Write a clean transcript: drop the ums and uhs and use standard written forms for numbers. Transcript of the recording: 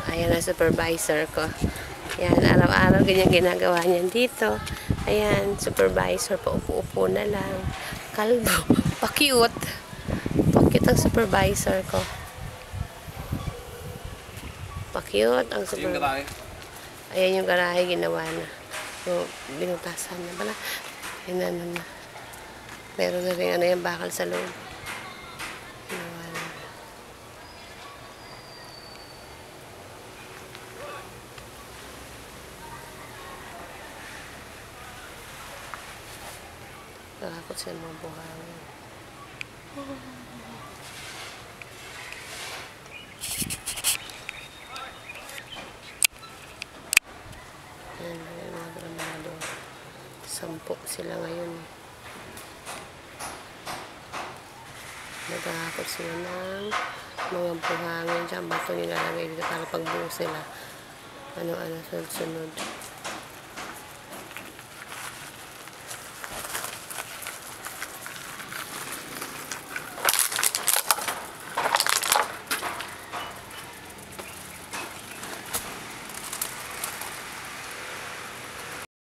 Ayan ang supervisor ko. Ayan, araw-araw ganyan ginagawa niyan dito. Ayan, supervisor, paupo-upo na lang. Kalbo, pa-cute. Pa-cute ang supervisor ko. Pa-cute ang supervisor. Ayan yung garahe, ginawa na. So, binutasan na pala. Ayan na. Meron na rin ano yung bakal sa loob. Ginawa na. Nakakot sa mga buhangin. Ayan, yung mga granado. 10 sila ngayon. Nagkakakot sila ng mga buhangin. Tsaka bato nilalagay dito para pagbuo sila. Ano-ano, sunod-sunod.